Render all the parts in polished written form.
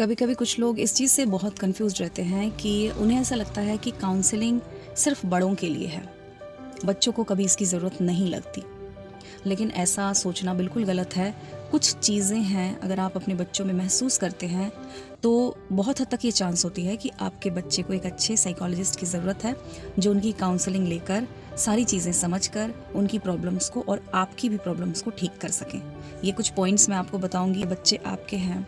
कभी कभी कुछ लोग इस चीज़ से बहुत कंफ्यूज रहते हैं कि उन्हें ऐसा लगता है कि काउंसलिंग सिर्फ बड़ों के लिए है। बच्चों को कभी इसकी ज़रूरत नहीं लगती। लेकिन ऐसा सोचना बिल्कुल गलत है। कुछ चीज़ें हैं, अगर आप अपने बच्चों में महसूस करते हैं तो बहुत हद तक ये चांस होती है कि आपके बच्चे को एक अच्छे साइकोलॉजिस्ट की ज़रूरत है, जो उनकी काउंसलिंग लेकर सारी चीज़ें समझकर उनकी प्रॉब्लम्स को और आपकी भी प्रॉब्लम्स को ठीक कर सकें। ये कुछ पॉइंट्स मैं आपको बताऊंगी। बच्चे आपके हैं,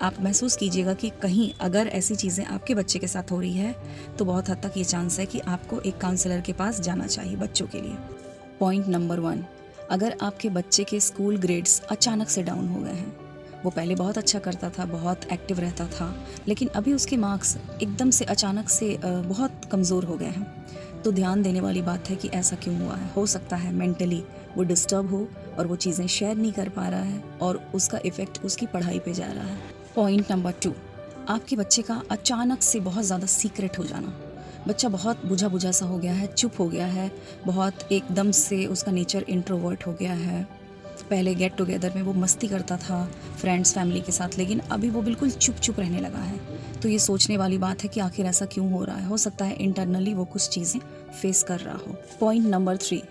आप महसूस कीजिएगा कि कहीं अगर ऐसी चीज़ें आपके बच्चे के साथ हो रही है तो बहुत हद तक ये चांस है कि आपको एक काउंसलर के पास जाना चाहिए बच्चों के लिए। पॉइंट नंबर 1, अगर आपके बच्चे के स्कूल ग्रेड्स अचानक से डाउन हो गए हैं, वो पहले बहुत अच्छा करता था, बहुत एक्टिव रहता था, लेकिन अभी उसके मार्क्स एकदम से अचानक से बहुत कमज़ोर हो गए हैं, तो ध्यान देने वाली बात है कि ऐसा क्यों हुआ है। हो सकता है मेंटली वो डिस्टर्ब हो और वो चीज़ें शेयर नहीं कर पा रहा है और उसका इफ़ेक्ट उसकी पढ़ाई पे जा रहा है। पॉइंट नंबर 2, आपके बच्चे का अचानक से बहुत ज़्यादा सीक्रेट हो जाना। बच्चा बहुत बुझा बुझा सा हो गया है, चुप हो गया है, बहुत एकदम से उसका नेचर इंट्रोवर्ट हो गया है। पहले गेट टुगेदर में वो मस्ती करता था फ्रेंड्स फैमिली के साथ, लेकिन अभी वो बिल्कुल चुप चुप रहने लगा है। तो ये सोचने वाली बात है कि आखिर ऐसा क्यों हो रहा है। हो सकता है इंटरनली वो कुछ चीज़ें फेस कर रहा हो। पॉइंट नंबर 3,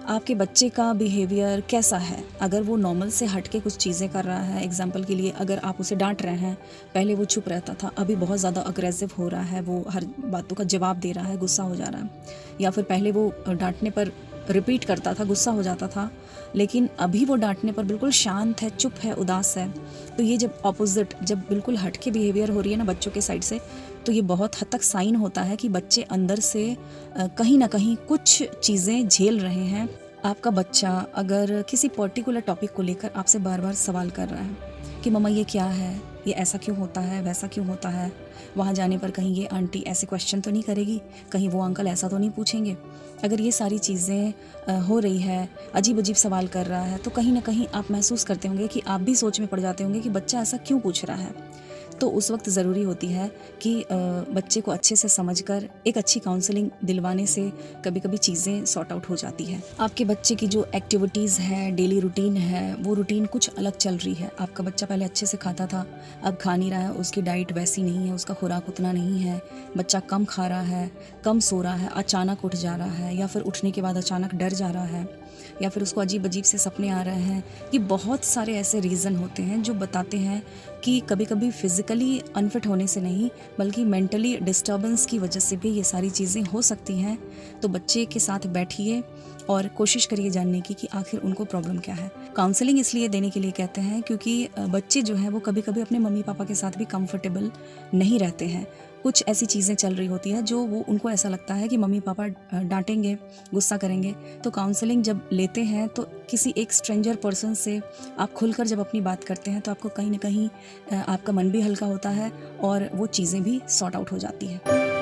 आपके बच्चे का बिहेवियर कैसा है। अगर वो नॉर्मल से हट के कुछ चीज़ें कर रहा है, एग्जाम्पल के लिए अगर आप उसे डांट रहे हैं, पहले वो चुप रहता था, अभी बहुत ज़्यादा अग्रेसिव हो रहा है, वो हर बातों का जवाब दे रहा है, गुस्सा हो जा रहा है, या फिर पहले वो डांटने पर रिपीट करता था, गुस्सा हो जाता था, लेकिन अभी वो डांटने पर बिल्कुल शांत है, चुप है, उदास है। तो ये जब ऑपोजिट, जब बिल्कुल हट के बिहेवियर हो रही है ना बच्चों के साइड से, तो ये बहुत हद तक साइन होता है कि बच्चे अंदर से कहीं ना कहीं कुछ चीज़ें झेल रहे हैं। आपका बच्चा अगर किसी पर्टिकुलर टॉपिक को लेकर आपसे बार बार सवाल कर रहा है कि मम्मा ये क्या है, ये ऐसा क्यों होता है, वैसा क्यों होता है, वहाँ जाने पर कहीं ये आंटी ऐसे क्वेश्चन तो नहीं करेगी, कहीं वो अंकल ऐसा तो नहीं पूछेंगे, अगर ये सारी चीज़ें हो रही है, अजीब अजीब सवाल कर रहा है, तो कहीं ना कहीं आप महसूस करते होंगे कि आप भी सोच में पड़ जाते होंगे कि बच्चा ऐसा क्यों पूछ रहा है। तो उस वक्त ज़रूरी होती है कि बच्चे को अच्छे से समझकर एक अच्छी काउंसलिंग दिलवाने से कभी कभी चीज़ें सॉर्ट आउट हो जाती है। आपके बच्चे की जो एक्टिविटीज़ है, डेली रूटीन है, वो रूटीन कुछ अलग चल रही है। आपका बच्चा पहले अच्छे से खाता था, अब खा नहीं रहा है, उसकी डाइट वैसी नहीं है, उसका खुराक उतना नहीं है, बच्चा कम खा रहा है, कम सो रहा है, अचानक उठ जा रहा है, या फिर उठने के बाद अचानक डर जा रहा है, या फिर उसको अजीब अजीब से सपने आ रहे हैं। ये बहुत सारे ऐसे रीज़न होते हैं जो बताते हैं कि कभी कभी फिज़िकली अनफिट होने से नहीं, बल्कि मेंटली डिस्टर्बेंस की वजह से भी ये सारी चीज़ें हो सकती हैं। तो बच्चे के साथ बैठिए और कोशिश करिए जानने की कि आखिर उनको प्रॉब्लम क्या है। काउंसलिंग इसलिए देने के लिए कहते हैं क्योंकि बच्चे जो हैं वो कभी कभी अपने मम्मी पापा के साथ भी कंफर्टेबल नहीं रहते हैं। कुछ ऐसी चीज़ें चल रही होती है जो वो उनको ऐसा लगता है कि मम्मी पापा डांटेंगे, गुस्सा करेंगे। तो काउंसलिंग जब लेते हैं तो किसी एक स्ट्रेंजर पर्सन से आप खुलकर जब अपनी बात करते हैं तो आपको कहीं ना कहीं आपका मन भी हल्का होता है और वो चीज़ें भी सॉर्ट आउट हो जाती है।